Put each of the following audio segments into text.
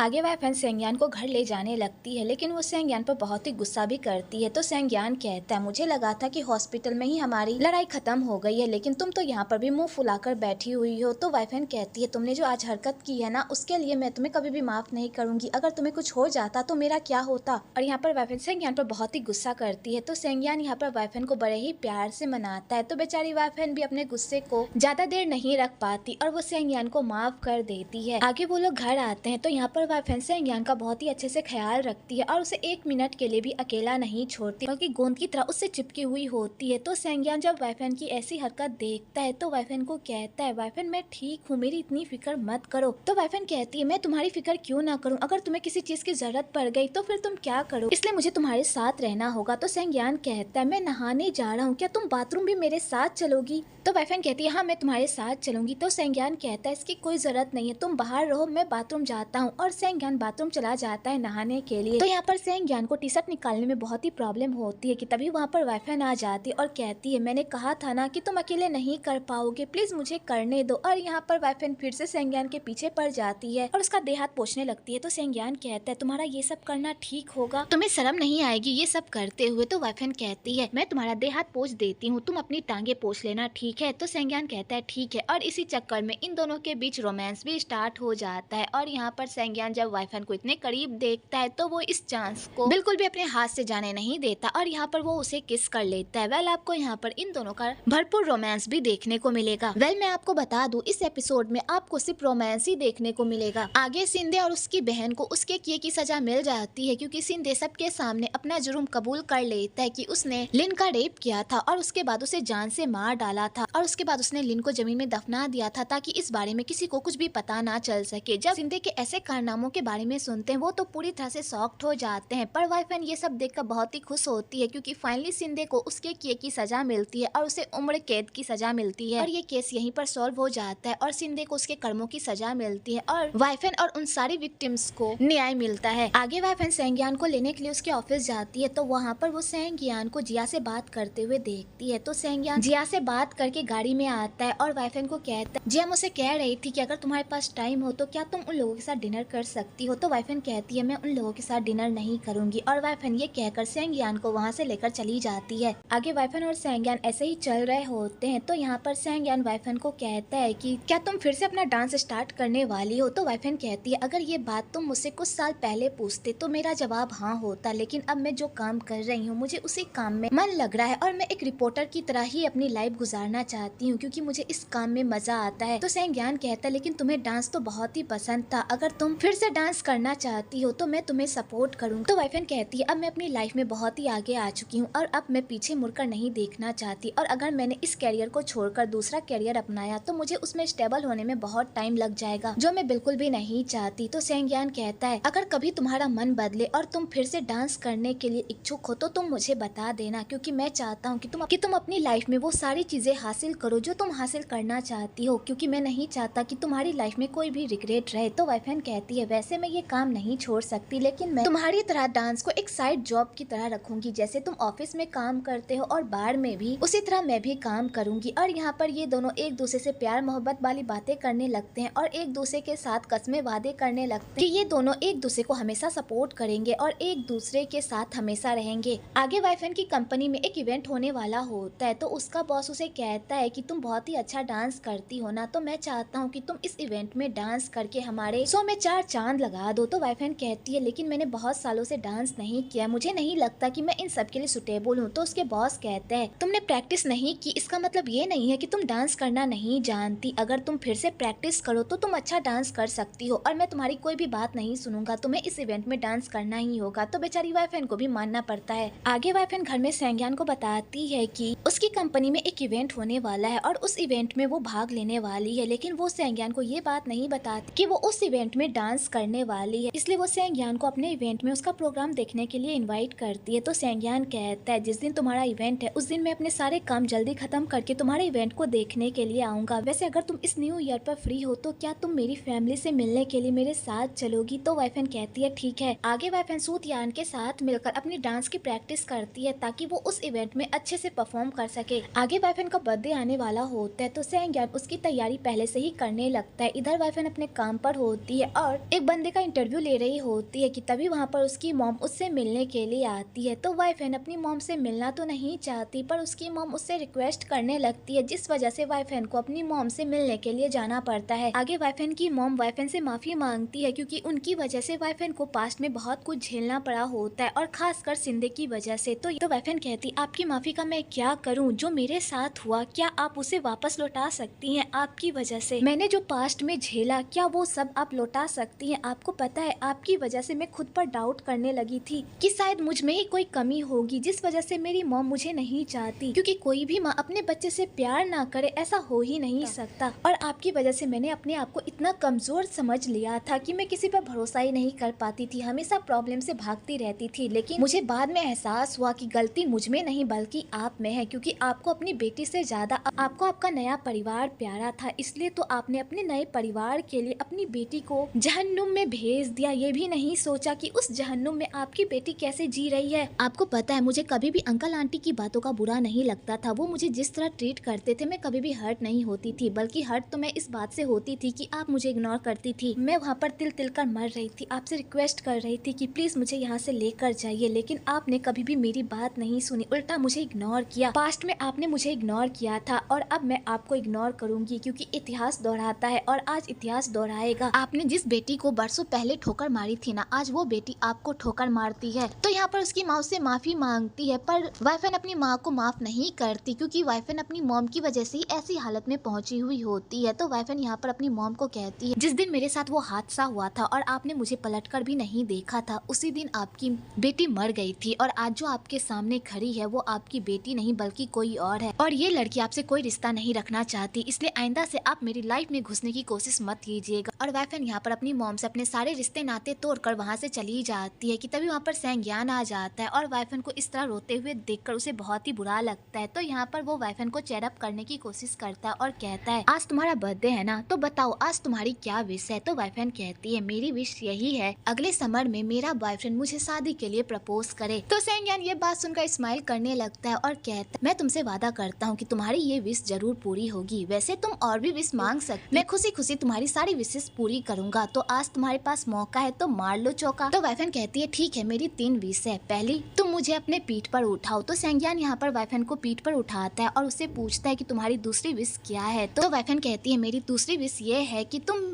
आगे वाइफन सेंग्यान को घर ले जाने लगती है, लेकिन वो सेंग्यान पर बहुत ही गुस्सा भी करती है। तो सेंग्यान कहता है, मुझे लगा था कि हॉस्पिटल में ही हमारी लड़ाई खत्म हो गई है, लेकिन तुम तो यहाँ पर भी मुंह फुलाकर बैठी हुई हो। तो वाइफन कहती है, तुमने जो आज हरकत की है ना, उसके लिए मैं तुम्हें कभी भी माफ नहीं करूंगी। अगर तुम्हें कुछ हो जाता तो मेरा क्या होता। और यहाँ पर वाइफन सेंग्यान पर बहुत ही गुस्सा करती है। तो सेंग्यान यहाँ पर वाइफन को बड़े ही प्यार से मनाता है। तो बेचारी वाइफन भी अपने गुस्से को ज्यादा देर नहीं रख पाती और वो सेंग्यान को माफ कर देती है। आगे वो लोग घर आते हैं तो यहाँ पर वाइफन सेंग्यान का बहुत ही अच्छे से ख्याल रखती है और उसे 1 मिनट के लिए भी अकेला नहीं छोड़ती, बल्कि गोंद की तरह उससे चिपकी हुई होती है। तो सेंग्यान जब वाइफन की ऐसी हरकत देखता है तो वाइफन को कहता है, वाइफन मैं ठीक हूँ, मेरी इतनी फिक्र मत करो। तो वाइफन कहती है, मैं तुम्हारी फिक्र क्यों ना करूँ, अगर तुम्हें किसी चीज की जरूरत पड़ गई तो फिर तुम क्या करो, इसलिए मुझे तुम्हारे साथ रहना होगा। तो सेंग्यान कहता है, मैं नहाने जा रहा हूँ, क्या तुम बाथरूम भी मेरे साथ चलोगी। तो वाइफन कहती है, हाँ मैं तुम्हारे साथ चलूंगी। तो सेंग्यान कहता है, इसकी कोई जरूरत नहीं है, तुम बाहर रहो, मैं बाथरूम जाता हूँ। और सेंग्यान बाथरूम चला जाता है नहाने के लिए। तो यहाँ पर सेंग्यान को टी शर्ट निकालने में बहुत ही प्रॉब्लम होती है कि तभी वहाँ पर वाइफन आ जाती है और कहती है, मैंने कहा था ना कि तुम अकेले नहीं कर पाओगे, प्लीज मुझे करने दो। और यहाँ पर वाइफन फिर से सेंग्यान के पीछे पड़ जाती है और उसका देह हाथ पोंछने लगती है। तो सेंग्यान कहता है, तुम्हारा ये सब करना ठीक होगा, तुम्हें शर्म नहीं आएगी ये सब करते हुए। तो वाइफन कहती है, मैं तुम्हारा देह हाथ पोंछ देती हूँ, तुम अपनी टांगे पोंछ लेना, ठीक है। तो सेंग्यान कहता है, ठीक है। और इसी चक्कर में इन दोनों के बीच रोमांस भी स्टार्ट हो जाता है। और यहाँ पर सेंग्यान जब वाइफन को इतने करीब देखता है तो वो इस चांस को बिल्कुल भी अपने हाथ से जाने नहीं देता और यहाँ पर वो उसे किस कर लेता है। वेल आपको यहाँ पर इन दोनों का भरपूर रोमांस भी देखने को मिलेगा। वेल मैं आपको बता दूं, इस एपिसोड में आपको सिर्फ रोमांस ही देखने को मिलेगा। आगे सिंधे और उसकी बहन को उसके किए की सजा मिल जाती है, क्योंकि सिंधे सबके सामने अपना जुर्म कबूल कर लेता है कि उसने लिन का रेप किया था और उसके बाद उसे जान से मार डाला था और उसके बाद उसने लिन को जमीन में दफना दिया था ताकि इस बारे में किसी को कुछ भी पता ना चल सके। जब सिंधे के ऐसे कारनामों के बारे में सुनते हैं वो तो पूरी तरह से शॉक्ड हो जाते हैं, पर वाइफन ये सब देखकर बहुत ही खुश होती है, क्योंकि फाइनली सिंधे को उसके किए की सजा मिलती है और उसे उम्र कैद की सजा मिलती है और ये केस यहीं पर सॉल्व हो जाता है और सिंधे को उसके कर्मों की सजा मिलती है और वाइफन और उन सारी विक्टिम्स को न्याय मिलता है। आगे वाइफन सेंग्यान को लेने के लिए उसके ऑफिस जाती है तो वहाँ पर वो सेंग्यान को जिया से बात करते हुए देखती है। तो सेंग्यान जिया से बात करके गाड़ी में आता है और वाइफन को कहता है, जिया मुझसे कह रही थी कि अगर तुम्हारे पास टाइम हो तो क्या तुम उन लोगों के साथ डिनर कर सकती हो। तो वाइफन कहती है, मैं उन लोगों के साथ डिनर नहीं करूंगी और वाइफन ये कहकर सेंग्यान को वहाँ से लेकर चली जाती है। आगे वाइफन और सेंग्यान ऐसे ही चल रहे होते हैं तो यहाँ पर सेंग्यान वाइफन को कहता है कि क्या तुम फिर से अपना डांस स्टार्ट करने वाली हो। तो वाइफन कहती है, अगर ये बात तुम मुझसे कुछ साल पहले पूछते तो मेरा जवाब हाँ होता, लेकिन अब मैं जो काम कर रही हूँ मुझे उसी काम में मन लग रहा है और मैं एक रिपोर्टर की तरह ही अपनी लाइफ गुजारना चाहती हूँ, क्योंकि मुझे इस काम में मजा आता है। तो सेंग्यान कहता है, लेकिन तुम्हें डांस तो बहुत ही पसंद था, अगर तुम फिर से डांस करना चाहती हो तो मैं तुम्हें सपोर्ट करूँ। तो वाइफन कहती है, अब मैं अपनी लाइफ में बहुत ही आगे आ चुकी हूँ और अब मैं पीछे मुड़कर नहीं देखना चाहती, और अगर मैंने इस कैरियर को छोड़कर दूसरा कैरियर अपनाया तो मुझे उसमें स्टेबल होने में बहुत टाइम लग जाएगा, जो मैं बिल्कुल भी नहीं चाहती। तो सेंग्यान कहता है, अगर कभी तुम्हारा मन बदले और तुम फिर से डांस करने के लिए इच्छुक हो तो तुम मुझे बता देना, क्योंकि मैं चाहता हूँ कि तुम अपनी लाइफ में वो सारी चीजें हासिल करो जो तुम हासिल करना चाहती हो, क्योंकि मैं नहीं चाहता कि तुम्हारी लाइफ में कोई भी रिग्रेट रहे। तो वाइफन कहती है, वैसे मैं ये काम नहीं छोड़ सकती, लेकिन मैं तुम्हारी तरह डांस को एक साइड जॉब की तरह रखूंगी, जैसे तुम ऑफिस में काम करते हो और बार में भी उसी तरह मैं भी काम करूंगी। और यहाँ पर ये दोनों एक दूसरे से प्यार मोहब्बत वाली बातें करने लगते हैं और एक दूसरे के साथ कस्में वादे करने लगते हैं कि ये दोनों एक दूसरे को हमेशा सपोर्ट करेंगे और एक दूसरे के साथ हमेशा रहेंगे। आगे वाइफन की कंपनी में एक इवेंट होने वाला होता है तो उसका बॉस उसे कहता है कि तुम बहुत ही अच्छा डांस करती हो ना, तो मैं चाहता हूँ कि तुम इस इवेंट में डांस करके हमारे शो में 4 चांद लगा दो। तो वाइफन कहती है, लेकिन मैंने बहुत सालों से डांस नहीं किया, मुझे नहीं लगता कि मैं इन सब के लिए सुटेबल हूँ। तो उसके बॉस कहते हैं, तुमने प्रैक्टिस नहीं की इसका मतलब ये नहीं है कि तुम डांस करना नहीं जानती, अगर तुम फिर से प्रैक्टिस करो तो तुम अच्छा डांस कर सकती हो और मैं तुम्हारी कोई भी बात नहीं सुनूंगा, तुम्हें इस इवेंट में डांस करना ही होगा। तो बेचारी वाइफन को भी मानना पड़ता है। आगे वाइफन घर में सेंग्यान को बताती है कि उसकी कंपनी में एक इवेंट होने वाला है और उस इवेंट में वो भाग लेने वाली है, लेकिन वो सेंग्यान को ये बात नहीं बताती कि वो उस इवेंट में डांस करने वाली है, इसलिए वो सेंग्यान को अपने इवेंट में उसका प्रोग्राम देखने के लिए इनवाइट करती है। तो सेंग्यान कहता है, जिस दिन तुम्हारा इवेंट है उस दिन मैं अपने सारे काम जल्दी खत्म करके तुम्हारे इवेंट को देखने के लिए आऊंगा। वैसे अगर तुम इस न्यू ईयर पर फ्री हो तो क्या तुम मेरी फैमिली से मिलने के लिए मेरे साथ चलोगी। तो वाइफन कहती है, ठीक है। आगे वाइफन सूतयान के साथ मिलकर अपनी डांस की प्रैक्टिस करती है ताकि वो उस इवेंट में अच्छे से परफॉर्म कर सके। आगे वाइफन का बर्थडे आने वाला होता है तो सेंग्यान उसकी तैयारी पहले से ही करने लगता है। इधर वाइफन अपने काम पर होती है और एक बंदे का इंटरव्यू ले रही होती है कि तभी वहाँ पर उसकी मॉम उससे मिलने के लिए आती है। तो वाइफन अपनी मॉम से मिलना तो नहीं चाहती, पर उसकी मॉम उससे रिक्वेस्ट करने लगती है, जिस वजह से वाइफन को अपनी मॉम से मिलने के लिए जाना पड़ता है। आगे वाइफन की मॉम वाइफन से माफी मांगती है, क्योंकि उनकी वजह से वाइफन को पास्ट में बहुत कुछ झेलना पड़ा होता है, और खासकर सिंधे की वजह से। तो वाइफन कहती, आपकी माफी का मैं क्या करूँ, जो मेरे साथ हुआ क्या आप उसे वापस लौटा सकती हैं? आपकी वजह से मैंने जो पास्ट में झेला, क्या वो सब आप लौटा सकती हैं? आपको पता है, आपकी वजह से मैं खुद पर डाउट करने लगी थी कि शायद मुझ में ही कोई कमी होगी, जिस वजह से मेरी मॉम मुझे नहीं चाहती, क्योंकि कोई भी माँ अपने बच्चे से प्यार ना करे, ऐसा हो ही नहीं सकता। और आपकी वजह से मैंने अपने आप को इतना कमजोर समझ लिया था कि मैं किसी पर भरोसा ही नहीं कर पाती थी, हमेशा प्रॉब्लम से भागती रहती थी। लेकिन मुझे बाद में एहसास हुआ कि गलती मुझ में नहीं बल्कि आप में है, क्योंकि आपको अपनी बेटी से ज्यादा आपको आपका नया परिवार प्यारा था, इसलिए तो आपने अपने नए परिवार के लिए अपनी बेटी को जहन्नुम में भेज दिया। ये भी नहीं सोचा कि उस जहन्नुम में आपकी बेटी कैसे जी रही है। आपको पता है, मुझे कभी भी अंकल आंटी की बातों का बुरा नहीं लगता था। वो मुझे जिस तरह ट्रीट करते थे, मैं कभी भी हर्ट नहीं होती थी, बल्कि हर्ट तो मैं इस बात से होती थी कि आप मुझे इग्नोर करती थी। मैं वहाँ पर तिल तिल कर मर रही थी, आपसे रिक्वेस्ट कर रही थी कि प्लीज मुझे यहाँ से लेकर जाइए, लेकिन आपने कभी भी मेरी बात नहीं सुनी, उल्टा मुझे इग्नोर किया। पास्ट में आपने मुझे इग्नोर किया था, और अब मैं आपको इग्नोर करूंगी, क्योंकि इतिहास दोहराता है और आज इतिहास दोहराएगा। आपने जिस बेटी को बरसों पहले ठोकर मारी थी ना, आज वो बेटी आपको ठोकर मारती है। तो यहाँ पर उसकी माँ उससे माफी मांगती है, पर वाइफन अपनी माँ को माफ नहीं करती, क्योंकि वाइफन अपनी मॉम की वजह से ही ऐसी हालत में पहुंची हुई होती है। तो वाइफन यहाँ पर अपनी मॉम को कहती है, जिस दिन मेरे साथ वो हादसा हुआ था और आपने मुझे पलटकर भी नहीं देखा था, उसी दिन आपकी बेटी मर गई थी, और आज जो आपके सामने खड़ी है वो आपकी बेटी नहीं बल्कि कोई और है, और ये लड़की आपसे कोई रिश्ता नहीं रखना चाहती, इसलिए आइंदा से आप मेरी लाइफ में घुसने की कोशिश मत कीजिएगा। और वाइफन यहाँ पर अपनी मॉम से अपने सारे रिश्ते नाते तोड़कर वहाँ से चली जाती है कि तभी वहाँ पर सैंज्ञान आ जाता है, और वाइफन को इस तरह रोते हुए देखकर उसे बहुत ही बुरा लगता है। तो यहाँ पर वो वाइफन को चेयर अप करने की कोशिश करता है और कहता है, आज तुम्हारा बर्थडे है ना, तो बताओ आज तुम्हारी क्या विश है? तो वाइफन कहती है, मेरी विश यही है अगले समर में मेरा बॉयफ्रेंड मुझे शादी के लिए प्रपोज करे। तो सैंज्ञान ये बात सुनकर स्माइल करने लगता है और कहता है, मैं तुमसे वादा करता हूँ कि तुम्हारी ये विश जरूर पूरी होगी। वैसे तुम और भी विश मांग सकती, मैं खुशी खुशी तुम्हारी सारी विशेष पूरी करूंगा। तो आज तुम्हारे पास मौका है, तो मार लो चौका। तो वाइफन कहती है, ठीक है, मेरी 3 विश है। पहली, तुम मुझे अपने पीठ पर उठाओ। तो सैंज्ञान यहाँ पर वाइफन को पीठ पर उठाता है और उससे पूछता है कि तुम्हारी दूसरी विश क्या है? तो वाइफन कहती है, मेरी दूसरी विश ये है कि तुम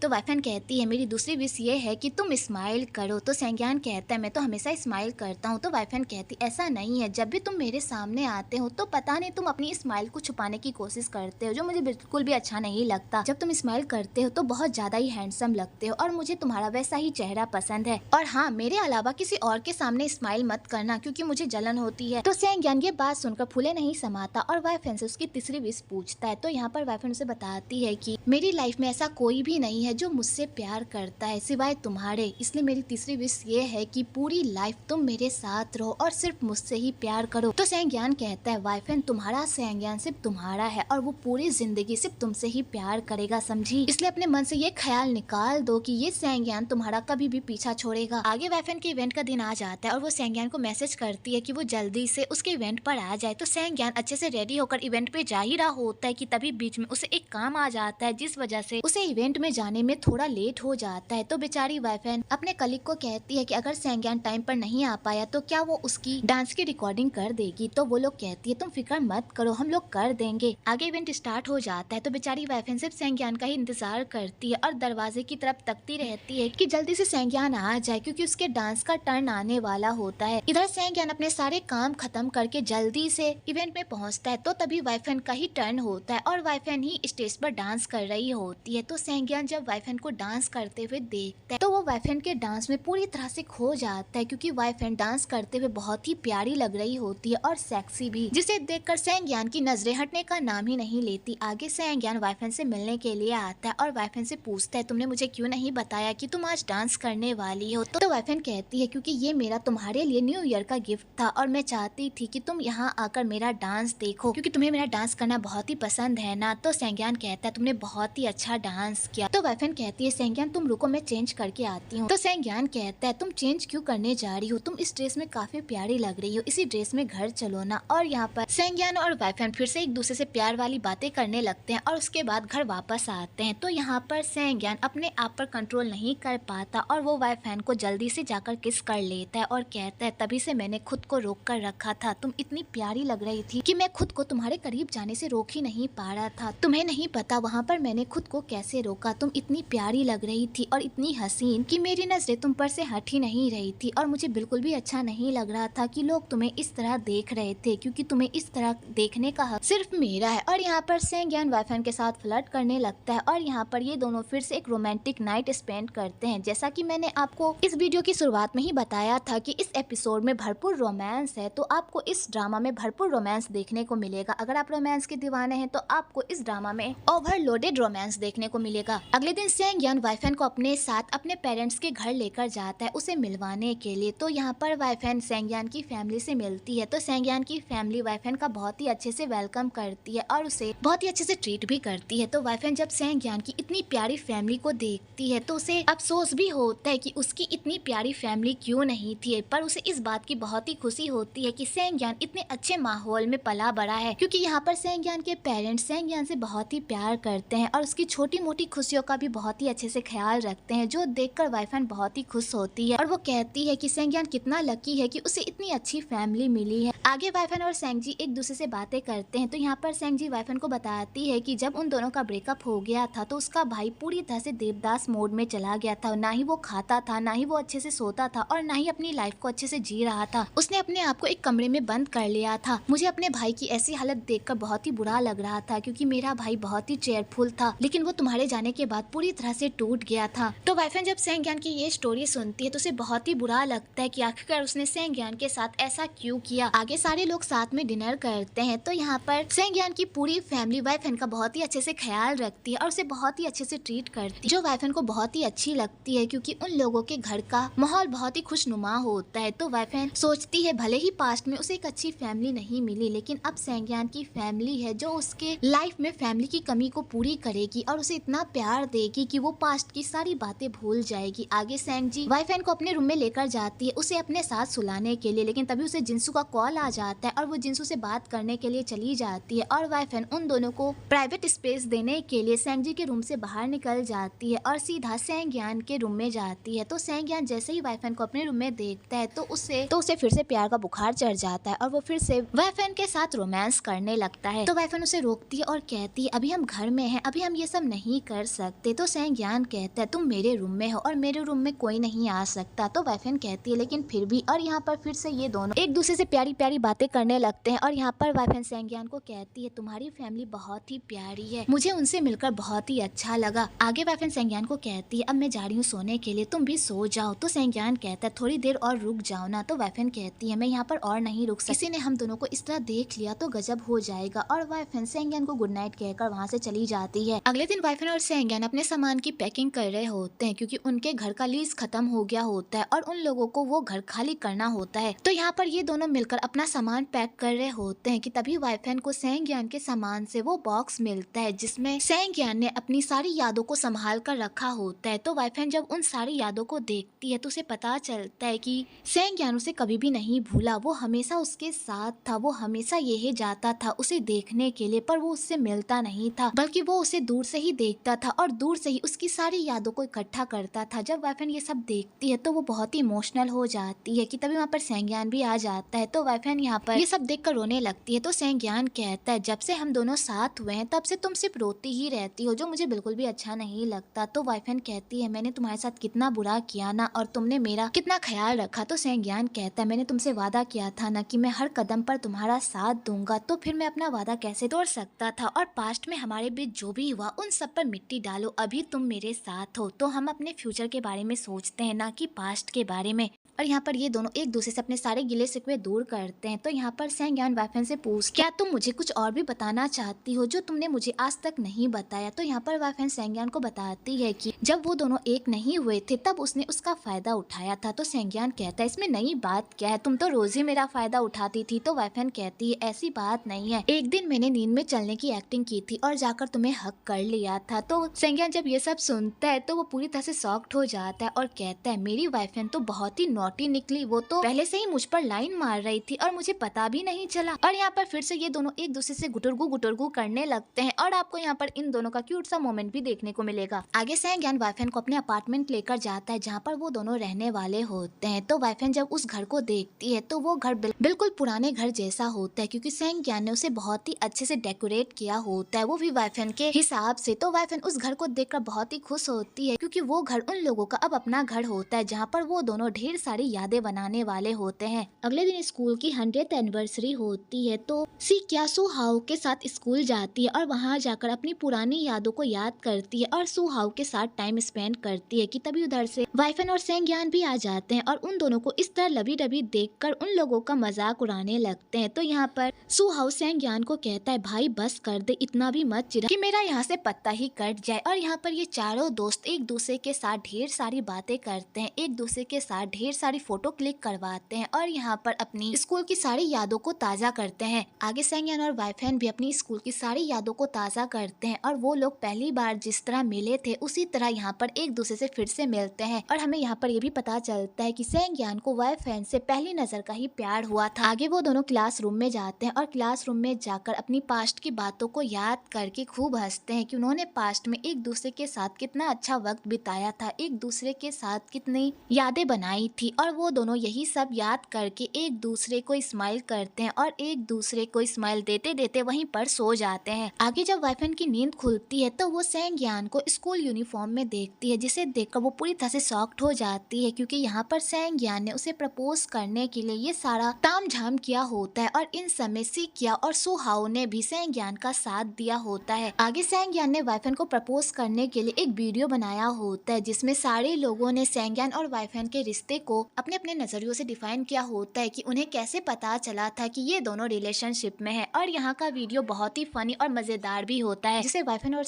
तो वाइफन कहती है, मेरी दूसरी विश ये है कि तुम स्माइल करो। तो सैंज्ञान कहता है, मैं तो हमेशा स्माइल करता हूँ। तो वाइफन कहती, ऐसा नहीं है, जब भी तुम मेरे सामने आते हो तो पता नहीं तुम अपनी स्माइल को छुपाने की कोशिश करते हो, जो मुझे बिल्कुल भी अच्छा नहीं लगता। जब तुम स्माइल करते हो तो बहुत ज्यादा ही हैंडसम लगते हो, और मुझे तुम्हारा वैसा ही चेहरा पसंद है। और हाँ, मेरे अलावा किसी और के सामने स्माइल मत करना, क्योंकि मुझे जलन होती है। तो सैंज्ञान ये बात सुनकर फूले नहीं समाता और वाइफन से उसकी तीसरी विश पूछता है। तो यहाँ पर वाइफन उसे बताती है कि मेरी लाइफ में ऐसा कोई भी नहीं है जो मुझसे प्यार करता है सिवाय तुम्हारे, इसलिए मेरी तीसरी विश ये है कि पूरी लाइफ तुम मेरे साथ रहो और सिर्फ मुझसे ही प्यार करो। तो सैंज्ञान कहता है, वाइफन तुम्हारा सैंज्ञान सिर्फ तुम्हारा है और वो पूरी जिंदगी सिर्फ तुमसे ही प्यार करेगा, समझी? इसलिए अपने मन से ये ख्याल निकाल दो कि ये सैंज्ञान तुम्हारा कभी भी पीछा छोड़ेगा। आगे वाइफन के इवेंट का दिन आ जाता है और वो सैंज्ञान को मैसेज करती है कि वो जल्दी से उसके इवेंट पर आ जाए। तो सैंज्ञान अच्छे से रेडी होकर इवेंट पे जा ही रहा होता है कि तभी बीच में उसे एक काम आ जाता है, जिस वजह से उसे इवेंट में जाने में थोड़ा लेट हो जाता है। तो बेचारी वाइफन अपने कलीग को कहती है कि अगर सैंज्ञान टाइम पर नहीं आ पाया तो क्या वो उसकी डांस की रिकॉर्डिंग कर देगी। तो वो लोग कहती है, तुम फिक्र मत करो, हम लोग कर देंगे। आगे इवेंट स्टार्ट हो जाता है तो बेचारी वाइफन सिर्फ सैंज्ञान का ही इंतजार करती है और दरवाजे की तरफ तकती रहती है कि जल्दी से सैंज्ञान आ जाए, क्योंकि उसके डांस का टर्न आने वाला होता है। इधर सैंज्ञान अपने सारे काम खत्म करके जल्दी से इवेंट में पहुंचता है, तो तभी वाइफन का ही टर्न होता है और वाइफन ही स्टेज पर डांस कर रही होती है। तो सैंज्ञान जब वाइफन को डांस करते हुए देखता है तो वो वाइफन के डांस में पूरी तरह से खो जाता है, क्योंकि वाइफन डांस करते हुए बहुत ही प्यारी लग रही होती है और सेक्सी भी, जिसे देखकर सैंज्ञान की नजरें हटने का नाम ही नहीं लेती। आगे सैंज्ञान वाइफन से मिलने के लिए आता है और वाइफन से पूछता है, तुमने मुझे क्यों नहीं बताया कि तुम आज डांस करने वाली हो? तो वाइफन कहती है, क्योंकि ये मेरा तुम्हारे लिए न्यू ईयर का गिफ्ट था और मैं चाहती थी कि तुम यहाँ आकर मेरा डांस देखो, क्योंकि तुम्हें मेरा डांस करना बहुत ही पसंद है ना। तो सैंज्ञान कहता है, तुमने बहुत ही अच्छा डांस किया। तो वाइफन कहती है सेंग्यान तुम रुको, मैं चेंज करके आती हूँ। तो सेंग्यान कहता है तुम चेंज क्यों करने जा रही हो, तुम इस ड्रेस में काफी प्यारी लग रही हो, इसी ड्रेस में घर चलो ना। और यहाँ पर सेंग्यान और वाइफन फिर से एक दूसरे से प्यार वाली बातें करने लगते हैं और उसके बाद घर वापस आते हैं। तो यहाँ पर सेंग्यान अपने आप पर कंट्रोल नहीं कर पाता और वो वाइफन को जल्दी से जाकर किस कर लेता है और कहता है तभी से मैंने खुद को रोक कर रखा था, तुम इतनी प्यारी लग रही थी कि मैं खुद को तुम्हारे करीब जाने से रोक ही नहीं पा रहा था। तुम्हें नहीं पता वहाँ पर मैंने खुद को कैसे रोका, तुम इतनी प्यारी लग रही थी और इतनी हसीन कि मेरी नजरें तुम पर से हट ही नहीं रही थी और मुझे बिल्कुल भी अच्छा नहीं लग रहा था कि लोग तुम्हें इस तरह देख रहे थे, क्योंकि तुम्हें इस तरह देखने का हक सिर्फ मेरा है। और यहाँ पर सेंग्यान वाइफन के साथ फ्लर्ट करने लगता है और यहाँ पर ये दोनों फिर से एक रोमांटिक नाइट स्पेंड करते हैं। जैसा कि मैंने आपको इस वीडियो की शुरुआत में ही बताया था कि इस एपिसोड में भरपूर रोमांस है, तो आपको इस ड्रामा में भरपूर रोमांस देखने को मिलेगा। अगर आप रोमांस के दीवाने हैं तो आपको इस ड्रामा में ओवरलोडेड रोमांस देखने को मिलेगा। अगले दिन सेंग्यान वाइफन को अपने साथ अपने पेरेंट्स के घर लेकर जाता है उसे मिलवाने के लिए। तो यहाँ पर वाइफन सेंग्यान की फैमिली से मिलती है। तो सेंग्यान की फैमिली वाइफन का बहुत ही अच्छे से वेलकम करती है और उसे बहुत ही अच्छे से ट्रीट भी करती है। तो वाइफन जब सेंग्यान की इतनी प्यारी फैमिली को देखती है तो उसे अफसोस भी होता है कि उसकी इतनी प्यारी फैमिली क्यों नहीं थी, पर उसे इस बात की बहुत ही खुशी होती है कि सेंग्यान इतने अच्छे माहौल में पला बड़ा है, क्योंकि यहाँ पर सेंग्यान के पेरेंट्स सेंग्यान से बहुत ही प्यार करते हैं और उसकी छोटी मोटी खुशियों का भी बहुत ही अच्छे से ख्याल रखते हैं, जो देखकर वाइफन बहुत ही खुश होती है और वो कहती है कि सेंग्यान कितना लकी है कि उसे इतनी अच्छी फैमिली मिली है। आगे वाइफन और सेंगजी एक दूसरे से बातें करते हैं। तो यहाँ पर सेंगजी वाइफन को बताती है कि जब उन दोनों का ब्रेकअप हो गया था तो उसका भाई पूरी तरह से देवदास मोड में चला गया था, ना ही वो खाता था, ना ही वो अच्छे से सोता था और ना ही अपनी लाइफ को अच्छे से जी रहा था। उसने अपने आप को एक कमरे में बंद कर लिया था। मुझे अपने भाई की ऐसी हालत देखकर बहुत ही बुरा लग रहा था, क्योंकि मेरा भाई बहुत ही चेयरफुल था, लेकिन वो तुम्हारे जाने के बाद पूरी तरह से टूट गया था। तो वाइफन जब सेंग्यान की ये स्टोरी सुनती है तो उसे बहुत ही बुरा लगता है कि आखिरकार उसने सेंग्यान के साथ ऐसा क्यों किया। आगे सारे लोग साथ में डिनर करते हैं। तो यहाँ पर सेंग्यान की पूरी फैमिली वाइफन का बहुत ही अच्छे से ख्याल रखती है और उसे बहुत ही अच्छे से ट्रीट करती है, जो वाइफन को बहुत ही अच्छी लगती है, क्योंकि उन लोगों के घर का माहौल बहुत ही खुशनुमा होता है। तो वाइफन सोचती है भले ही पास्ट में उसे एक अच्छी फैमिली नहीं मिली, लेकिन अब सेंग्यान की फैमिली है जो उसके लाइफ में फैमिली की कमी को पूरी करेगी और उसे इतना प्यार देगी कि वो पास्ट की सारी बातें भूल जाएगी। आगे सेंगजी वाइफन को अपने रूम में लेकर जाती है उसे अपने साथ सुलाने के लिए, लेकिन तभी उसे जिंसू का कॉल आ जाता है और वो जिंसू से बात करने के लिए चली जाती है और वाइफन उन दोनों को प्राइवेट स्पेस देने के लिए सेंगजी के रूम से बाहर निकल जाती है और सीधा सेंग्यान के रूम में जाती है। तो सेंग्यान जैसे ही वाइफन को अपने रूम में देखता है तो उसे फिर से प्यार का बुखार चढ़ जाता है और वो फिर से वाइफन के साथ रोमांस करने लगता है। तो वाइफन उसे रोकती है और कहती है अभी हम घर में हैं, अभी हम ये सब नहीं कर सकते। तो सेंग्यान कहता है तुम मेरे रूम में हो और मेरे रूम में कोई नहीं आ सकता। तो वाइफन कहती है लेकिन फिर भी, और यहाँ पर फिर से ये दोनों एक दूसरे से प्यारी प्यारी बातें करने लगते हैं और यहाँ पर वाइफन सेंग्यान को कहती है तुम्हारी फैमिली बहुत ही प्यारी है, मुझे उनसे मिलकर बहुत ही अच्छा लगा। आगे वाइफन सेंग्यान को कहती है अब मैं जा रही हूँ सोने के लिए, तुम भी सो जाओ। तो सेंग्यान कहता है थोड़ी देर और रुक जाओ ना। तो वाइफन कहती है मैं यहाँ पर और नहीं रुक सकती, किसी ने हम दोनों को इस तरह देख लिया तो गजब हो जाएगा। और वाइफन सेंग्यान को गुड नाइट कहकर वहाँ से चली जाती है। अगले दिन वाइफन और सेंग्यान अपने सामान की पैकिंग कर रहे होते हैं, क्योंकि उनके घर का लीज खत्म हो गया होता है और उन लोगों को वो घर खाली करना होता है। तो यहाँ पर ये दोनों मिलकर अपना सामान पैक कर रहे होते हैं कि तभी वाइफन को सेंग्यान के सामान से वो बॉक्स मिलता है जिसमें सेंग्यान ने अपनी सारी यादों को संभाल कर रखा होता है। तो वाइफन जब उन सारी यादों को देखती है तो उसे पता चलता है कि सेंग्यान उसे कभी भी नहीं भूला, वो हमेशा उसके साथ था, वो हमेशा यही जाता था उसे देखने के लिए, पर वो उससे मिलता नहीं था, बल्कि वो उसे दूर से ही देखता था और दूर से ही उसकी सारी यादों को इकट्ठा करता था। जब वाइफन ये सब देखती है तो वो बहुत ही इमोशनल हो जाती है कि तभी वहाँ पर सेंग्यान भी आ जाता है। तो वाइफन यहाँ पर ये सब देखकर रोने लगती है। तो सेंग्यान कहता है जब से हम दोनों साथ हुए हैं तब से तुम सिर्फ रोती ही रहती हो, जो मुझे बिल्कुल भी अच्छा नहीं लगता। तो वाइफन कहती है मैंने तुम्हारे साथ कितना बुरा किया ना, और तुमने मेरा कितना ख्याल रखा। तो सेंग्यान कहता है मैंने तुमसे वादा किया था ना कि मैं हर कदम पर तुम्हारा साथ दूंगा, तो फिर मैं अपना वादा कैसे तोड़ सकता था। और पास्ट में हमारे बीच जो भी हुआ उन सब पर मिट्टी डालो, अभी तुम मेरे साथ हो तो हम अपने फ्यूचर के बारे में सोचते हैं, ना कि पास्ट के बारे में। और यहाँ पर ये दोनों एक दूसरे से अपने सारे गिले शिकवे दूर करते हैं। तो यहाँ पर सेंग्यान वाइफन से पूछ क्या तुम मुझे कुछ और भी बताना चाहती हो जो तुमने मुझे आज तक नहीं बताया। तो यहाँ पर वाइफन सेंग्यान को बताती है कि जब वो दोनों एक नहीं हुए थे तब उसने उसका फायदा उठाया था। तो सेंग्यान कहता है इसमें नई बात क्या है, तुम तो रोज ही मेरा फायदा उठाती थी। तो वाइफन कहती है ऐसी बात नहीं है, एक दिन मैंने नींद में चलने की एक्टिंग की थी और जाकर तुम्हें हक कर लिया था। तो सेंग्यान सेंग्यान जब ये सब सुनता है तो वो पूरी तरह से शॉक्ड हो जाता है और कहता है मेरी वाइफन तो बहुत ही नॉटी निकली, वो तो पहले से ही मुझ पर लाइन मार रही थी और मुझे पता भी नहीं चला। और यहाँ पर फिर से ये दोनों एक दूसरे से गुटुरगु करने लगते हैं और आपको यहाँ पर इन दोनों का क्यूट सा मोमेंट भी देखने को मिलेगा। आगे सेंग्यान वाइफन को अपने अपार्टमेंट लेकर जाता है जहाँ पर वो दोनों रहने वाले होते हैं। तो वाइफन जब उस घर को देखती है तो वो घर बिल्कुल पुराने घर जैसा होता है, क्योंकि सेंग्यान ने उसे बहुत ही अच्छे से डेकोरेट किया होता है, वो भी वाइफन के हिसाब से। तो वाइफन उस घर को देखकर बहुत ही खुश होती है, क्योंकि वो घर उन लोगों का अब अपना घर होता है जहाँ पर वो दोनों ढेर सारी यादें बनाने वाले होते हैं। अगले दिन स्कूल की 100th एनिवर्सरी होती है तो सी क्या सू हाउ के साथ स्कूल जाती है और वहाँ जाकर अपनी पुरानी यादों को याद करती है और सू हाउ के साथ टाइम स्पेंड करती है कि तभी उधर से वाइफन और सेंग्यान भी आ जाते हैं और उन दोनों को इस तरह लवी डबी देखकर उन लोगों का मजाक उड़ाने लगते हैं। तो यहाँ पर सू हाउ सेंग्यान को कहता है भाई बस कर दे, इतना भी मत चिढ़ा कि मेरा यहाँ से पत्ता ही कट जाए। और यहाँ पर ये चारों दोस्त एक दूसरे के साथ ढेर सारी बातें करते हैं, एक दूसरे के साथ ढेर सारी फोटो क्लिक करवाते हैं और यहाँ पर अपनी स्कूल की सारी यादों को ताजा करते हैं। आगे सेंग्यान और वाइफन भी अपनी स्कूल की सारी यादों को ताजा करते हैं और वो लोग पहली बार जिस तरह मिले थे उसी तरह यहाँ पर एक दूसरे से फिर से मिलते हैं। और हमें यहाँ पर ये भी पता चलता है कि सेंग्यान को वाइफन से पहली नजर का ही प्यार हुआ था। आगे वो दोनों क्लासरूम में जाते हैं और क्लासरूम में जाकर अपनी पास्ट की बातों को याद करके खूब हंसते हैं कि उन्होंने पास्ट में एक दूसरे के साथ कितना अच्छा वक्त बिताया था, एक दूसरे के साथ कितनी यादें बनाई थी। और वो दोनों यही सब याद करके एक दूसरे को स्माइल करते हैं और एक दूसरे को स्माइल देते देते वहीं पर सो जाते हैं। आगे जब वाइफन की नींद खुलती है तो वो सेंग्यान को स्कूल यूनिफॉर्म में देखती है, जिसे देखकर वो पूरी तरह से शॉक्ड हो जाती है, क्योंकि यहाँ पर सेंग्यान ने उसे प्रपोज करने के लिए ये सारा तामझाम किया होता है और इन समय सिकिया और सुहाओ ने भी सेंग्यान का साथ दिया होता है। आगे सेंग्यान ने वाइफन को प्रपोज करने के लिए एक वीडियो बनाया होता है जिसमें सारे लोगों ने सेंग्यान और वाइफन के रिश्ते को अपने अपने नजरियों से डिफाइन किया होता है कि उन्हें कैसे पता चला था कि ये दोनों रिलेशनशिप में है। और यहाँ का वीडियो बहुत ही फनी और मजेदार भी होता है, जिसे वाइफन और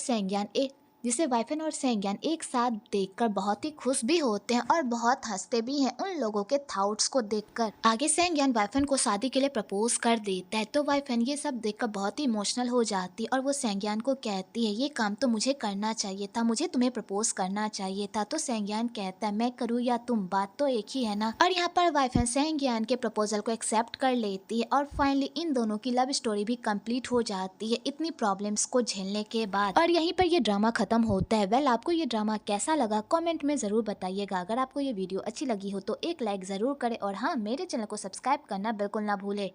सेंग्यान एक साथ देखकर बहुत ही खुश भी होते हैं और बहुत हंसते भी हैं उन लोगों के थॉट्स को देखकर। आगे सेंग्यान वाइफन को शादी के लिए प्रपोज कर देता है तो वाइफन ये सब देखकर बहुत ही इमोशनल हो जाती है और वो सेंग्यान को कहती है ये काम तो मुझे करना चाहिए था, मुझे तुम्हें प्रपोज करना चाहिए था। तो सेंग्यान कहता है मैं करूँ या तुम, बात तो एक ही है ना। और यहाँ पर वाइफन सेंग्यान के प्रपोजल को एक्सेप्ट कर लेती है और फाइनली इन दोनों की लव स्टोरी भी कंप्लीट हो जाती है इतनी प्रॉब्लम्स को झेलने के बाद। और यहीं पर ये ड्रामा खत्म होता है। वेल, आपको ये ड्रामा कैसा लगा कमेंट में जरूर बताइएगा। अगर आपको ये वीडियो अच्छी लगी हो तो एक लाइक जरूर करें और हाँ, मेरे चैनल को सब्सक्राइब करना बिल्कुल ना भूले।